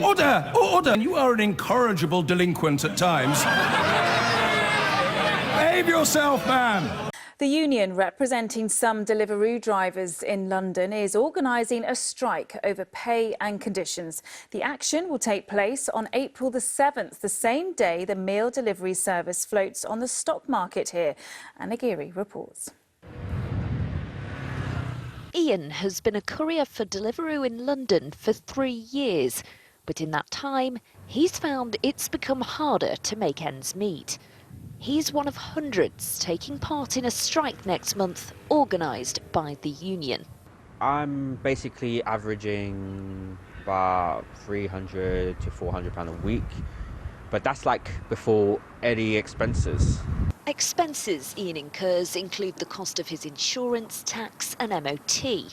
Order! Order! You are an incorrigible delinquent at times. Behave yourself, man! The union representing some Deliveroo drivers in London is organising a strike over pay and conditions. The action will take place on April the 7th, the same day the meal delivery service floats on the stock market here. Anna Geary reports. Ian has been a courier for Deliveroo in London for 3 years. But in that time, he's found it's become harder to make ends meet. He's one of hundreds taking part in a strike next month, organised by the union. I'm basically averaging about £300 to £400 a week, but that's like before any expenses. Expenses Ian incurs include the cost of his insurance, tax and MOT.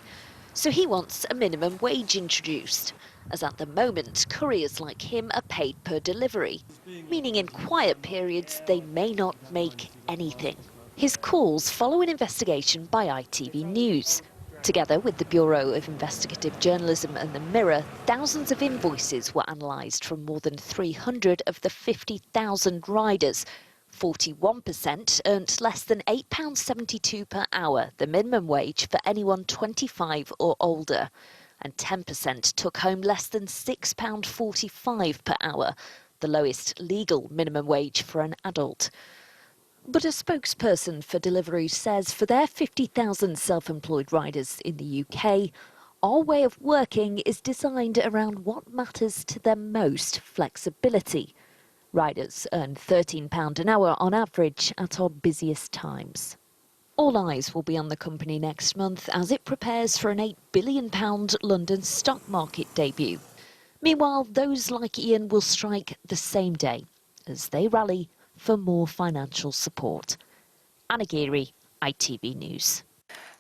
So he wants a minimum wage introduced, as at the moment couriers like him are paid per delivery, meaning in quiet periods they may not make anything. His calls follow an investigation by ITV News. Together with the Bureau of Investigative Journalism and the Mirror, thousands of invoices were analysed from more than 300 of the 50,000 riders. 41% earned less than £8.72 per hour, the minimum wage for anyone 25 or older. And 10% took home less than £6.45 per hour, the lowest legal minimum wage for an adult. But a spokesperson for Deliveroo says for their 50,000 self-employed riders in the UK, our way of working is designed around what matters to them most: flexibility. Riders earn £13 an hour on average at our busiest times. All eyes will be on the company next month as it prepares for an £8 billion London stock market debut. Meanwhile, those like Ian will strike the same day as they rally for more financial support. Anna Geary, ITV News.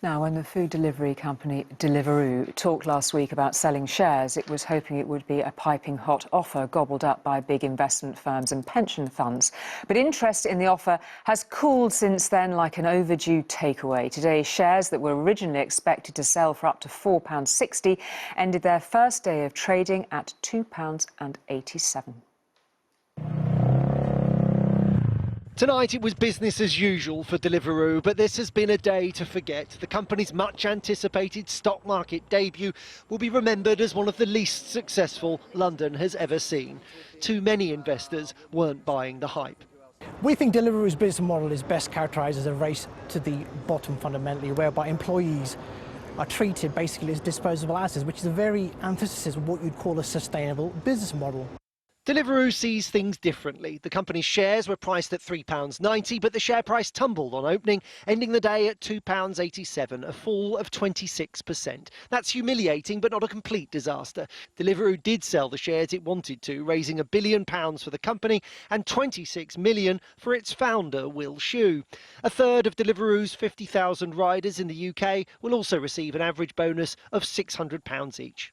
Now, when the food delivery company Deliveroo talked last week about selling shares, it was hoping it would be a piping hot offer gobbled up by big investment firms and pension funds. But interest in the offer has cooled since then like an overdue takeaway. Today, shares that were originally expected to sell for up to £4.60 ended their first day of trading at £2.87. Tonight it was business as usual for Deliveroo, but this has been a day to forget. The company's much anticipated stock market debut will be remembered as one of the least successful London has ever seen. Too many investors weren't buying the hype. We think Deliveroo's business model is best characterised as a race to the bottom fundamentally, whereby employees are treated basically as disposable assets, which is a very antithesis of what you'd call a sustainable business model. Deliveroo sees things differently. The company's shares were priced at £3.90, but the share price tumbled on opening, ending the day at £2.87, a fall of 26%. That's humiliating, but not a complete disaster. Deliveroo did sell the shares it wanted to, raising £1 billion for the company and £26 million for its founder, Will Shue. A third of Deliveroo's 50,000 riders in the UK will also receive an average bonus of £600 each.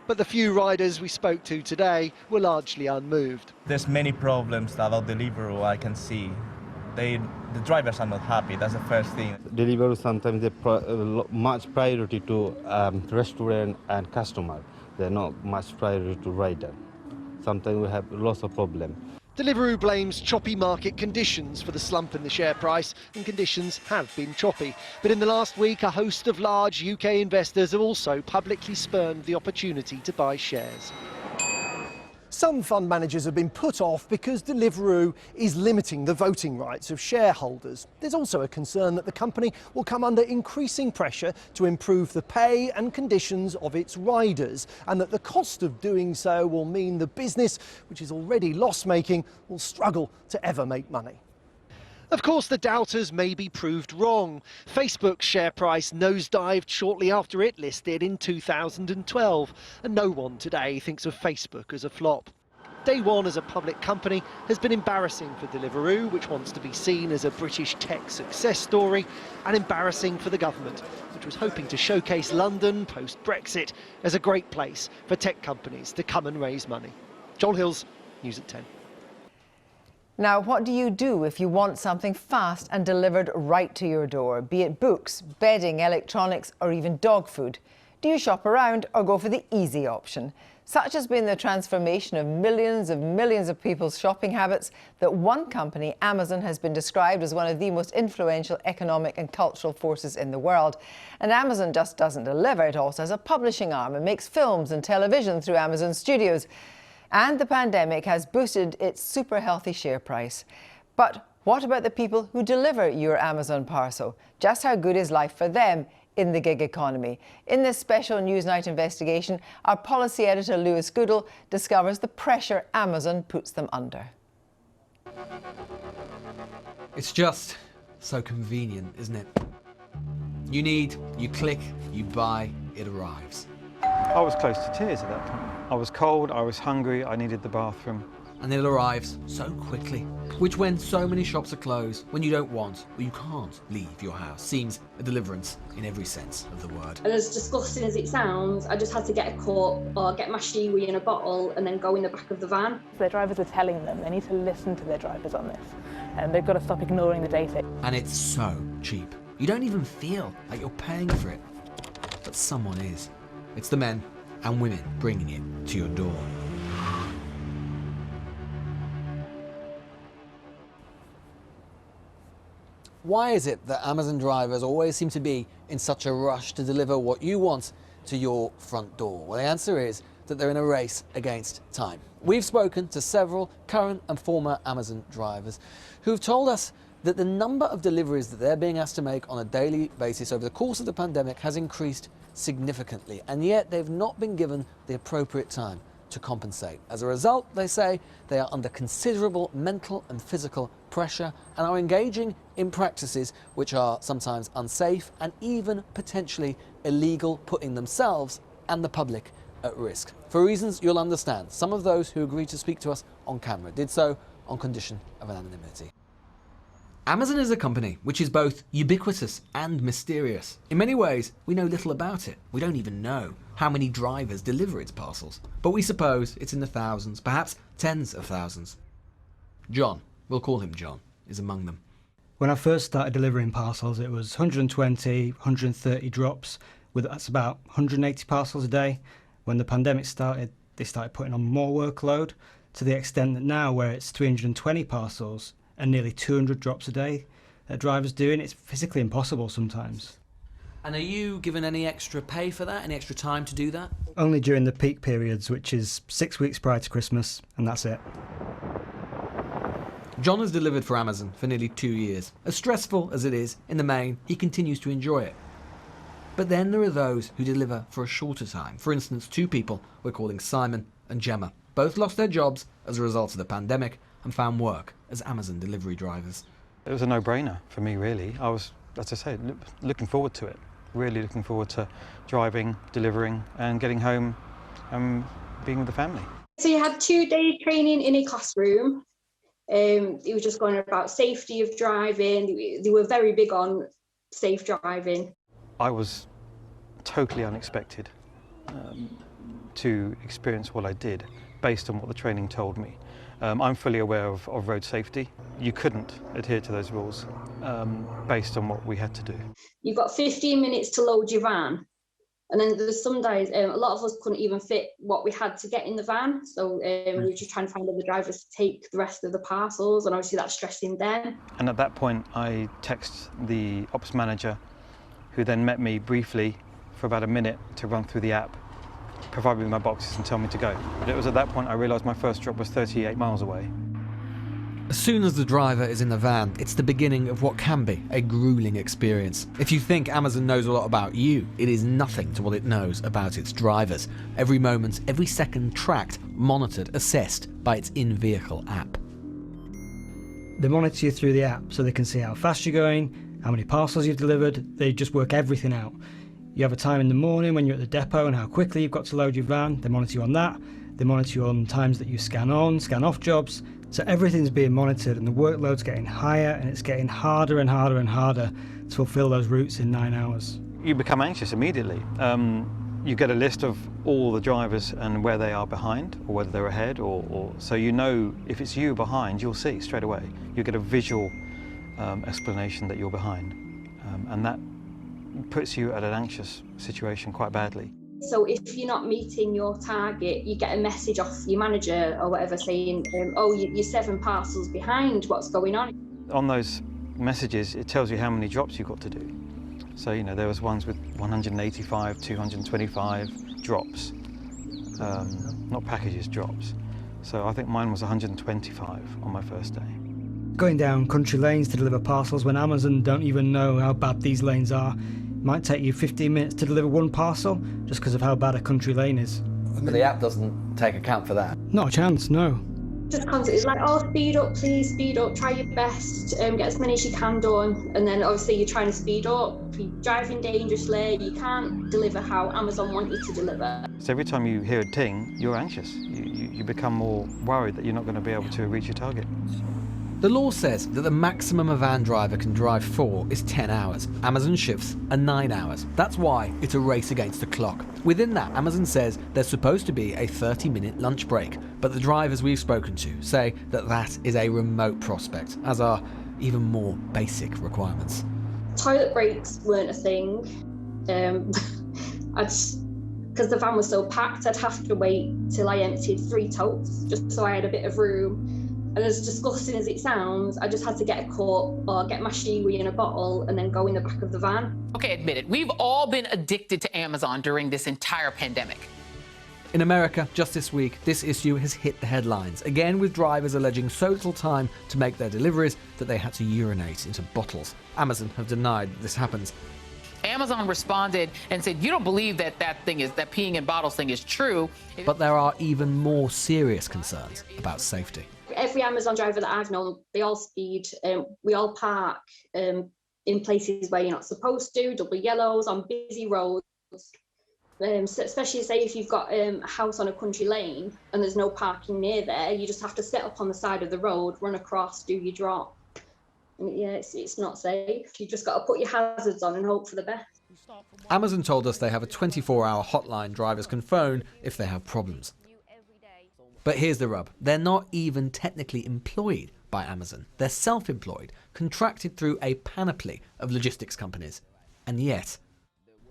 But the few riders we spoke to today were largely unmoved. There's many problems about Deliveroo I can see. The drivers are not happy, that's the first thing. Deliveroo sometimes they much priority to restaurant and customer. They're not much priority to rider. Sometimes we have lots of problems. Deliveroo blames choppy market conditions for the slump in the share price, and conditions have been choppy. But in the last week, a host of large UK investors have also publicly spurned the opportunity to buy shares. Some fund managers have been put off because Deliveroo is limiting the voting rights of shareholders. There's also a concern that the company will come under increasing pressure to improve the pay and conditions of its riders, and that the cost of doing so will mean the business, which is already loss-making, will struggle to ever make money. Of course, the doubters may be proved wrong. Facebook's share price nosedived shortly after it listed in 2012, and no one today thinks of Facebook as a flop. Day one as a public company has been embarrassing for Deliveroo, which wants to be seen as a British tech success story, and embarrassing for the government, which was hoping to showcase London post-Brexit as a great place for tech companies to come and raise money. Joel Hills, News at 10. Now, what do you do if you want something fast and delivered right to your door, be it books, bedding, electronics, or even dog food? Do you shop around or go for the easy option? Such has been the transformation of millions of people's shopping habits that one company, Amazon, has been described as one of the most influential economic and cultural forces in the world. And Amazon just doesn't deliver, it also has a publishing arm and makes films and television through Amazon Studios. And the pandemic has boosted its super healthy share price. But what about the people who deliver your Amazon parcel? Just how good is life for them in the gig economy? In this special Newsnight investigation, our policy editor Lewis Goodall discovers the pressure Amazon puts them under. It's just so convenient, isn't it? You click, you buy, it arrives. I was close to tears at that point. I was cold, I was hungry, I needed the bathroom. And it arrives so quickly, which when so many shops are closed, when you don't want or you can't leave your house, seems a deliverance in every sense of the word. And as disgusting as it sounds, I just had to get a cup or get my shiwi in a bottle and then go in the back of the van. Their drivers are telling them they need to listen to their drivers on this, and they've got to stop ignoring the data. And it's so cheap. You don't even feel like you're paying for it. But someone is. It's the men and women bringing it to your door. Why is it that Amazon drivers always seem to be in such a rush to deliver what you want to your front door? Well, the answer is that they're in a race against time. We've spoken to several current and former Amazon drivers who've told us that the number of deliveries that they're being asked to make on a daily basis over the course of the pandemic has increased significantly, and yet they've not been given the appropriate time to compensate. As a result, they say they are under considerable mental and physical pressure and are engaging in practices which are sometimes unsafe and even potentially illegal, putting themselves and the public at risk. For reasons you'll understand, some of those who agreed to speak to us on camera did so on condition of anonymity. Amazon is a company which is both ubiquitous and mysterious. In many ways, we know little about it. We don't even know how many drivers deliver its parcels. But we suppose it's in the thousands, perhaps tens of thousands. John, we'll call him John, is among them. When I first started delivering parcels, it was 120, 130 drops, that's about 180 parcels a day. When the pandemic started, they started putting on more workload, to the extent that now where it's 320 parcels and nearly 200 drops a day that drivers doing, it's physically impossible sometimes. And are you given any extra pay for that, any extra time to do that? Only during the peak periods, which is 6 weeks prior to Christmas, and that's it. John has delivered for Amazon for nearly 2 years. As stressful as it is, in the main, he continues to enjoy it. But then there are those who deliver for a shorter time. For instance, two people we're calling Simon and Gemma. Both lost their jobs as a result of the pandemic and found work as Amazon delivery drivers. It was a no-brainer for me, really. I was, as I say, looking forward to it. Really looking forward to driving, delivering and getting home and being with the family. So you had 2 days training in a classroom. It was just going about safety of driving. They were very big on safe driving. I was totally unexpected to experience what I did based on what the training told me. I'm fully aware of road safety. You couldn't adhere to those rules based on what we had to do. You've got 15 minutes to load your van. And then there's some days, a lot of us couldn't even fit what we had to get in the van. So we were just trying to find other drivers to take the rest of the parcels. And obviously that's stressing them. And at that point, I text the ops manager, who then met me briefly for about a minute to run through the app, provide me with my boxes and tell me to go. But it was at that point I realised my first drop was 38 miles away. As soon as the driver is in the van, it's the beginning of what can be a grueling experience. If you think Amazon knows a lot about you, it is nothing to what it knows about its drivers. Every moment, every second tracked, monitored, assessed by its in-vehicle app. They monitor you through the app so they can see how fast you're going, how many parcels you've delivered. They just work everything out. You have a time in the morning when you're at the depot and how quickly you've got to load your van. They monitor you on that. They monitor you on times that you scan on, scan off jobs. So everything's being monitored and the workload's getting higher and it's getting harder and harder and harder to fulfill those routes in 9 hours. You become anxious immediately. You get a list of all the drivers and where they are behind or whether they're ahead or so you know if it's you behind, you'll see straight away. You get a visual explanation that you're behind and that puts you at an anxious situation quite badly. So if you're not meeting your target, you get a message off your manager or whatever saying, oh, you're 7 parcels behind, what's going on? On those messages, it tells you how many drops you've got to do. So, you know, there was ones with 185, 225 drops, not packages, drops. So I think mine was 125 on my first day. Going down country lanes to deliver parcels when Amazon don't even know how bad these lanes are. It might take you 15 minutes to deliver one parcel just because of how bad a country lane is. But the app doesn't take account for that. Not a chance, no. Just constantly, it's like, oh, speed up, please, speed up, try your best, get as many as you can done. And then obviously you're trying to speed up, you're driving dangerously, you can't deliver how Amazon want you to deliver. So every time you hear a ting, you're anxious. You become more worried that you're not going to be able to reach your target. The law says that the maximum a van driver can drive for is 10 hours. Amazon shifts are 9 hours. That's why it's a race against the clock. Within that, Amazon says there's supposed to be a 30-minute lunch break, but the drivers we've spoken to say that that is a remote prospect, as are even more basic requirements. Toilet breaks weren't a thing. Because the van was so packed, I'd have to wait till I emptied 3 totes just so I had a bit of room. And as disgusting as it sounds, I just had to get a cup or get my shiwi in a bottle and then go in the back of the van. Okay, admit it. We've all been addicted to Amazon during this entire pandemic. In America, just this week, this issue has hit the headlines, again with drivers alleging so little time to make their deliveries that they had to urinate into bottles. Amazon have denied that this happens. Amazon responded and said, you don't believe that peeing in bottles thing is true. But there are even more serious concerns about safety. Every Amazon driver that I've known, they all speed. We all park in places where you're not supposed to, double yellows, on busy roads. So especially say if you've got a house on a country lane and there's no parking near there, you just have to set up on the side of the road, run across, do your drop. And yeah, it's not safe. You just got to put your hazards on and hope for the best. Amazon told us they have a 24-hour hotline drivers can phone if they have problems. But here's the rub. They're not even technically employed by Amazon. They're self-employed, contracted through a panoply of logistics companies. And yet,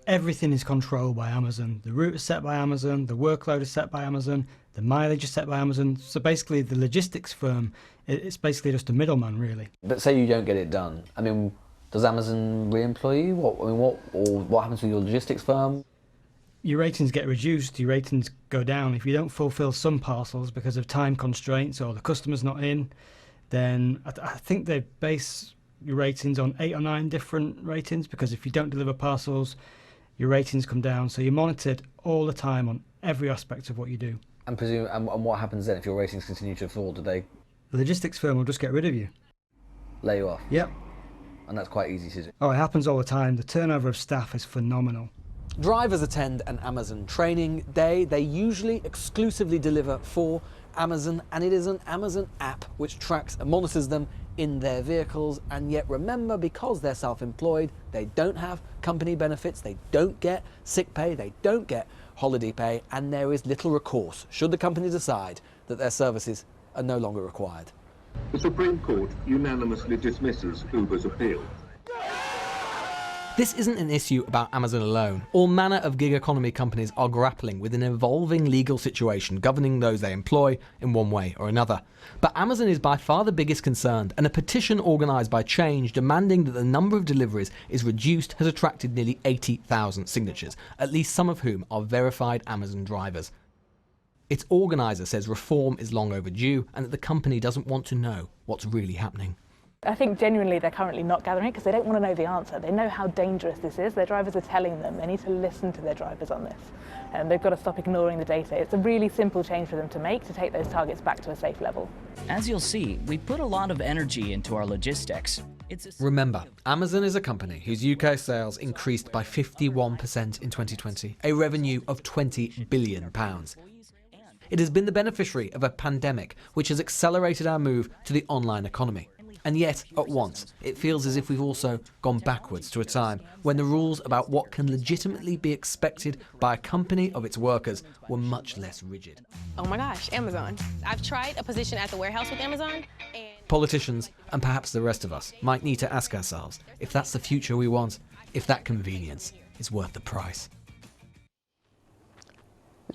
everything is controlled by Amazon. The route is set by Amazon, the workload is set by Amazon, the mileage is set by Amazon. So basically the logistics firm, it's basically just a middleman, really. but say you don't get it done. I mean, does Amazon re-employ you? What happens with your logistics firm? Your ratings get reduced, your ratings go down. If you don't fulfil some parcels because of time constraints or the customer's not in, then I think they base your ratings on 8 or 9 different ratings, because if you don't deliver parcels, your ratings come down. So you're monitored all the time on every aspect of what you do. And what happens then if your ratings continue to fall? Do they? The logistics firm will just get rid of you. Lay you off? Yep. And that's quite easy to do. Oh, it happens all the time. The turnover of staff is phenomenal. Drivers attend an Amazon training day. They usually exclusively deliver for Amazon, and it is an Amazon app which tracks and monitors them in their vehicles. And yet remember, because they're self-employed, they don't have company benefits, they don't get sick pay, they don't get holiday pay, and there is little recourse should the company decide that their services are no longer required. The Supreme Court unanimously dismisses Uber's appeal. This isn't an issue about Amazon alone. All manner of gig economy companies are grappling with an evolving legal situation governing those they employ in one way or another. But Amazon is by far the biggest concerned, and a petition organised by Change demanding that the number of deliveries is reduced has attracted nearly 80,000 signatures, at least some of whom are verified Amazon drivers. Its organiser says reform is long overdue and that the company doesn't want to know what's really happening. I think genuinely they're currently not gathering it because they don't want to know the answer. They know how dangerous this is. Their drivers are telling them. They need to listen to their drivers on this. And they've got to stop ignoring the data. It's a really simple change for them to make to take those targets back to a safe level. As you'll see, we put a lot of energy into our logistics. Remember, Amazon is a company whose UK sales increased by 51% in 2020, a revenue of £20 billion. It has been the beneficiary of a pandemic which has accelerated our move to the online economy. And yet, at once, it feels as if we've also gone backwards to a time when the rules about what can legitimately be expected by a company of its workers were much less rigid. Oh my gosh, Amazon. I've tried a position at the warehouse with Amazon, and Politicians, and perhaps the rest of us, might need to ask ourselves if that's the future we want, if that convenience is worth the price.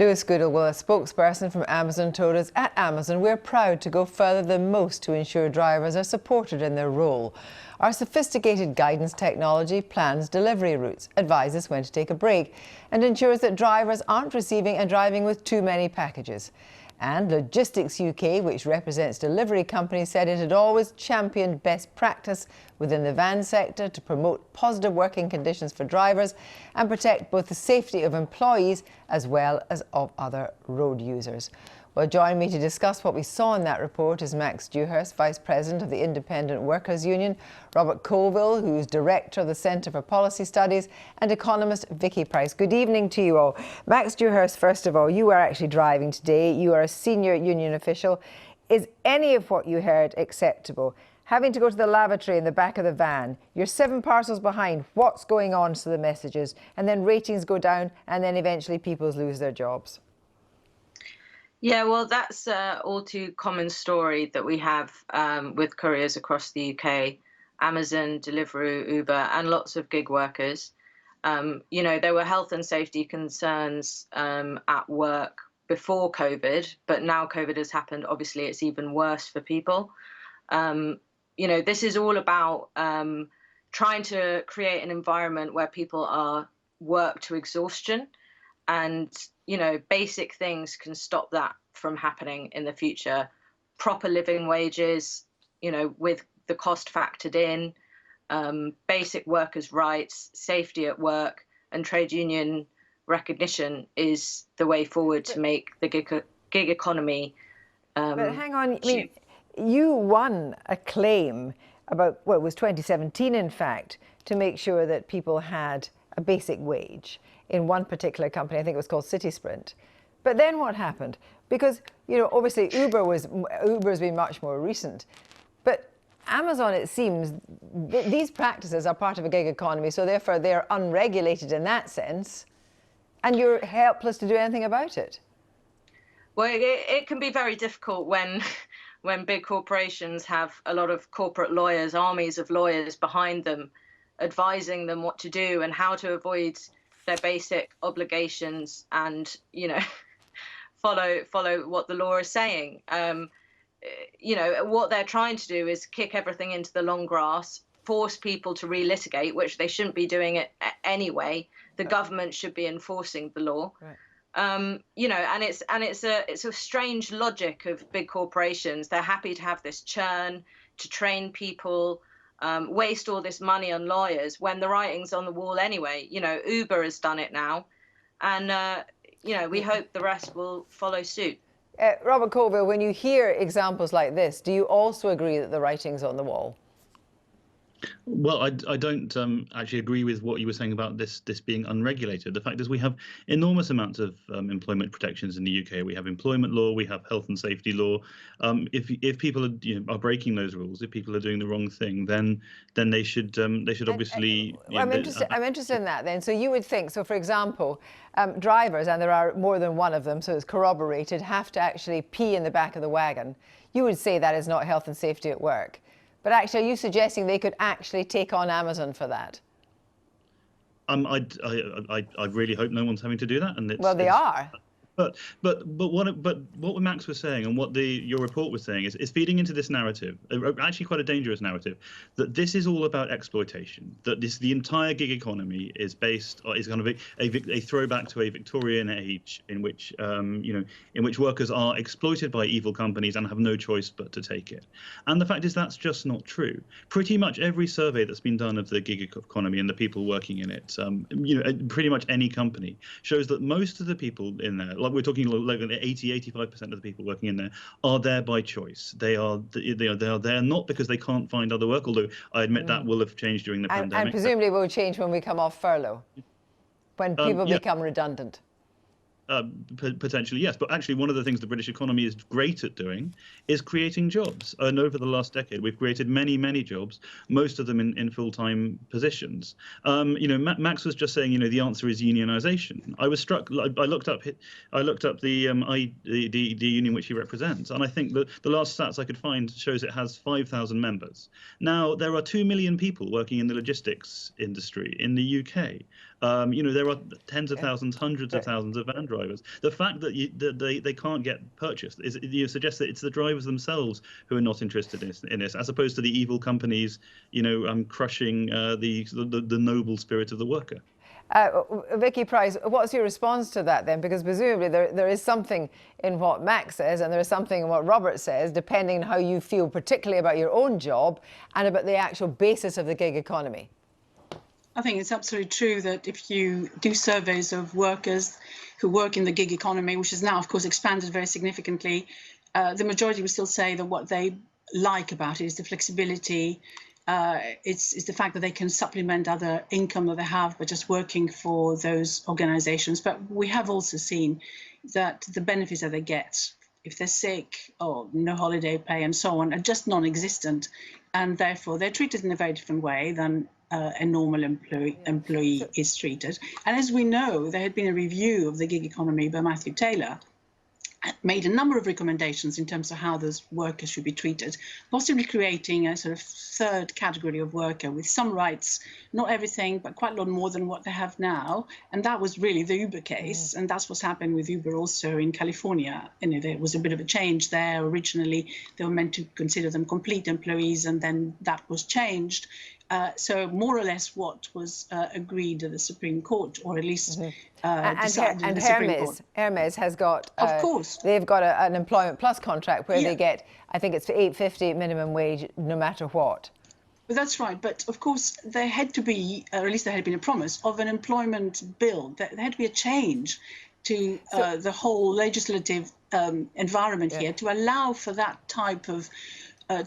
Lewis Goodall, a spokesperson from Amazon, told us at Amazon we're proud to go further than most to ensure drivers are supported in their role. Our sophisticated guidance technology plans delivery routes, advises when to take a break, and ensures that drivers aren't receiving and driving with too many packages. And Logistics UK, which represents delivery companies, said it had always championed best practice within the van sector to promote positive working conditions for drivers and protect both the safety of employees as well as of other road users. Well, join me to discuss what we saw in that report is Max Dewhurst, Vice President of the Independent Workers Union, Robert Colville, who's Director of the Centre for Policy Studies, and economist Vicky Price. Good evening to you all. Max Dewhurst, first of all, you are actually driving today. You are a senior union official. Is any of what you heard acceptable? Having to go to the lavatory in the back of the van, you're 7 parcels behind, what's going on to the messages, and then ratings go down, and then eventually people lose their jobs? Yeah, well, that's all too common story that we have with couriers across the UK, Amazon, Deliveroo, Uber, and lots of gig workers. You know, there were health and safety concerns at work before COVID, but now COVID has happened. Obviously, it's even worse for people. You know, this is all about trying to create an environment where people are worked to exhaustion. And, you know, basic things can stop that from happening in the future. Proper living wages, you know, with the cost factored in, basic workers' rights, safety at work, and trade union recognition is the way forward to make the gig economy. But hang on, I mean, you won a claim about, well, it was 2017, in fact, to make sure that people had a basic wage in one particular company. I think it was called City Sprint. But then what happened? Because, you know, obviously Uber's been much more recent. But Amazon, it seems, these practices are part of a gig economy, so therefore they're unregulated in that sense, and you're helpless to do anything about it. Well, it can be very difficult when big corporations have a lot of corporate lawyers, armies of lawyers behind them, advising them what to do and how to avoid their basic obligations and, you know, follow what the law is saying. You know, what they're trying to do is kick everything into the long grass, force people to relitigate, which they shouldn't be doing it anyway. The government should be enforcing the law. Right. You know, and it's a strange logic of big corporations. They're happy to have this churn, to train people, waste all this money on lawyers when the writing's on the wall anyway. You know, Uber has done it now, and you know, we hope the rest will follow suit. Robert Colville, when you hear examples like this, do you also agree that the writing's on the wall? Well, I don't actually agree with what you were saying about this being unregulated. The fact is we have enormous amounts of employment protections in the UK. We have employment law, we have health and safety law. If people are breaking those rules, if people are doing the wrong thing, then they should obviously. I'm interested in that then. So you would think, so for example, drivers, and there are more than one of them, so it's corroborated, have to actually pee in the back of the wagon. You would say that is not health and safety at work. But actually, are you suggesting they could actually take on Amazon for that? I really hope no one's having to do that. And well, they are. But what Max was saying and what your report was saying is feeding into this narrative, actually quite a dangerous narrative, that this is all about exploitation. That the entire gig economy is kind of a throwback to a Victorian age in which workers are exploited by evil companies and have no choice but to take it. And the fact is that's just not true. Pretty much every survey that's been done of the gig economy and the people working in it, pretty much any company shows that most of the people in there, like we're talking like 80-85% of the people working in there, are there by choice. They are there not because they can't find other work, although I admit that will have changed during the pandemic. And presumably will change when we come off furlough, when people become redundant. Potentially, yes. But actually, one of the things the British economy is great at doing is creating jobs. And over the last decade, we've created many, many jobs, most of them in full-time positions. Max was just saying, the answer is unionization. I was struck. I looked up the union which he represents, and I think that the last stats I could find shows it has 5,000 members. Now, there are 2 million people working in the logistics industry in the UK. There are tens of thousands, hundreds of thousands of van drivers. The fact that they can't get purchased suggests that it's the drivers themselves who are not interested in this, as opposed to the evil companies, crushing the noble spirit of the worker. Vicky Price, what's your response to that then? Because presumably there is something in what Max says and there is something in what Robert says, depending on how you feel, particularly about your own job and about the actual basis of the gig economy. I think it's absolutely true that if you do surveys of workers who work in the gig economy, which is now, of course, expanded very significantly, the majority will still say that what they like about it is the flexibility. It's the fact that they can supplement other income that they have by just working for those organizations. But we have also seen that the benefits that they get, if they're sick or no holiday pay and so on, are just non-existent. And therefore, they're treated in a very different way than a normal employee is treated. And as we know, there had been a review of the gig economy by Matthew Taylor, made a number of recommendations in terms of how those workers should be treated, possibly creating a sort of third category of worker with some rights, not everything, but quite a lot more than what they have now. And that was really the Uber case. And that's what's happened with Uber also in California. There was a bit of a change there. Originally, they were meant to consider them complete employees, and then that was changed. So more or less what was agreed at the Supreme Court, or at least decided in the Supreme Court. Hermes has got, of course, they've got an Employment Plus contract where they get, I think it's $8.50 minimum wage, no matter what. Well, that's right. But of course, there had to be, or at least there had been a promise of an employment bill. There had to be a change to the whole legislative environment here to allow for that type of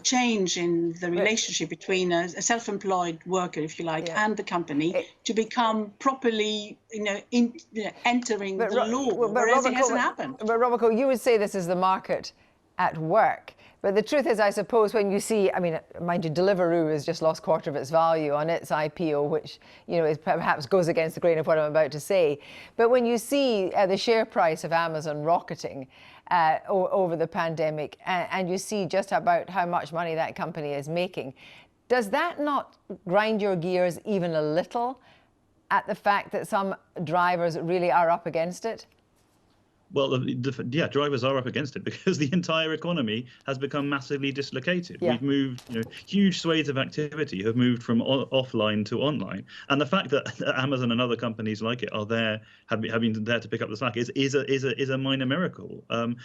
change in the relationship between a self-employed worker, if you like, and the company to become properly, entering the law, whereas it hasn't happened. But Robert, you would say this is the market at work. But the truth is, I suppose, when you see, mind you, Deliveroo has just lost a quarter of its value on its IPO, which, is perhaps goes against the grain of what I'm about to say. But when you see the share price of Amazon rocketing over the pandemic, and you see just about how much money that company is making, does that not grind your gears even a little at the fact that some drivers really are up against it? Well, drivers are up against it because the entire economy has become massively dislocated. We've moved, huge swathes of activity have moved from offline to online, and the fact that Amazon and other companies like it are there, have been there to pick up the slack is a minor miracle. And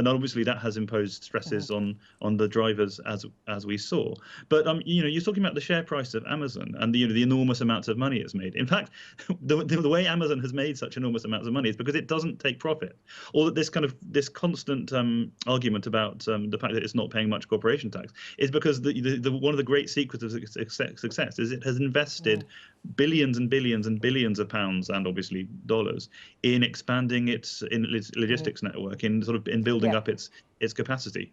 obviously that has imposed stresses on the drivers as we saw. But you're talking about the share price of Amazon and the enormous amounts of money it's made. In fact, the way Amazon has made such enormous amounts of money is because it doesn't take profit, or that this constant argument about the fact that it's not paying much corporation tax is because one of the great secrets of success is it has invested billions and billions and billions of pounds and obviously dollars in expanding its logistics network, in building up its capacity.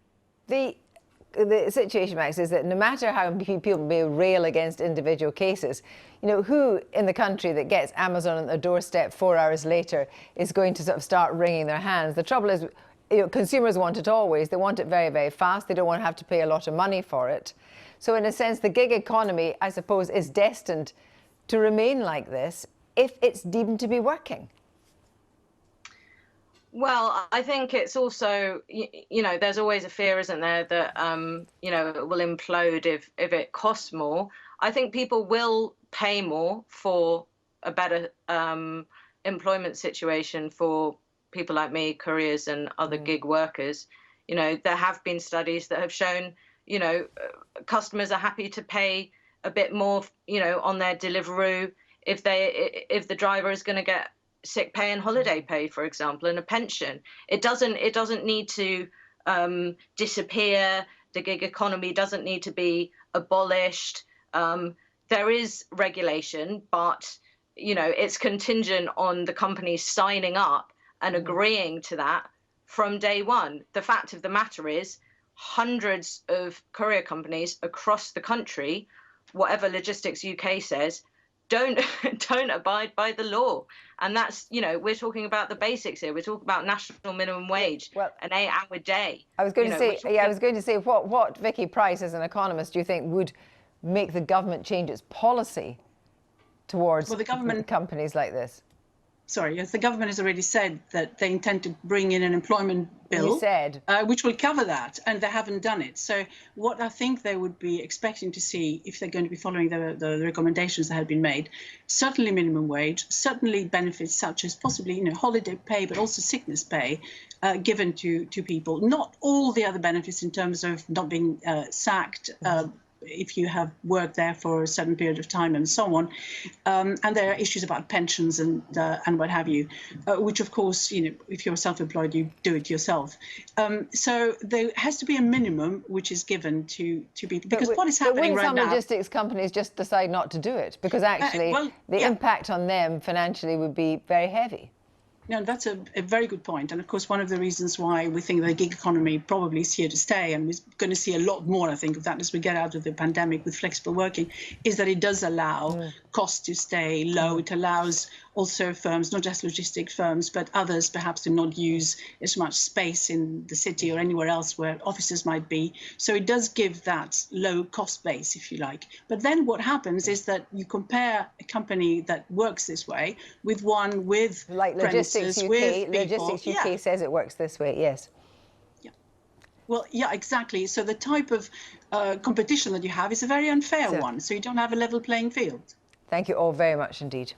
The situation, Max, is that no matter how people may rail against individual cases, who in the country that gets Amazon on their doorstep 4 hours later is going to start wringing their hands? The trouble is, consumers want it always. They want it very, very fast. They don't want to have to pay a lot of money for it. So in a sense, the gig economy, I suppose, is destined to remain like this if it's deemed to be working. Well, I think it's also, there's always a fear, isn't there, that, it will implode if it costs more. I think people will pay more for a better employment situation for people like me, couriers and other gig workers. There have been studies that have shown, customers are happy to pay a bit more, on their Deliveroo if the driver is going to get sick pay and holiday pay, for example, and a pension. It doesn't need to disappear. The gig economy doesn't need to be abolished. There is regulation, but it's contingent on the companies signing up and agreeing to that from day one. The fact of the matter is, hundreds of courier companies across the country, whatever Logistics UK says, don't abide by the law. And that's, we're talking about the basics here. We're talking about national minimum wage, an 8-hour day. I was going to say, what Vicky Price, as an economist, do you think would make the government change its policy towards well, the government, companies like this? Sorry, yes, the government has already said that they intend to bring in an employment bill, You said. Which will cover that, and they haven't done it. So what I think they would be expecting to see, if they're going to be following the recommendations that have been made, certainly minimum wage, certainly benefits such as possibly holiday pay, but also sickness pay given to people. Not all the other benefits in terms of not being sacked. If you have worked there for a certain period of time and so on, and there are issues about pensions and what have you, which of course if you're self-employed you do it yourself. So there has to be a minimum which is given to people, because what is happening right now. Some logistics companies just decide not to do it because actually the impact on them financially would be very heavy. No, that's a very good point. And of course, one of the reasons why we think the gig economy probably is here to stay, and we're going to see a lot more, I think, of that as we get out of the pandemic with flexible working, is that it does allow costs to stay low. It allows also firms, not just logistics firms, but others perhaps to not use as much space in the city or anywhere else where offices might be. So it does give that low cost base, if you like. But then what happens is that you compare a company that works this way with one with like Logistics UK. Logistics UK says it works this way, yes. Well, yeah, exactly. So the type of competition that you have is a very unfair one. So you don't have a level playing field. Thank you all very much indeed.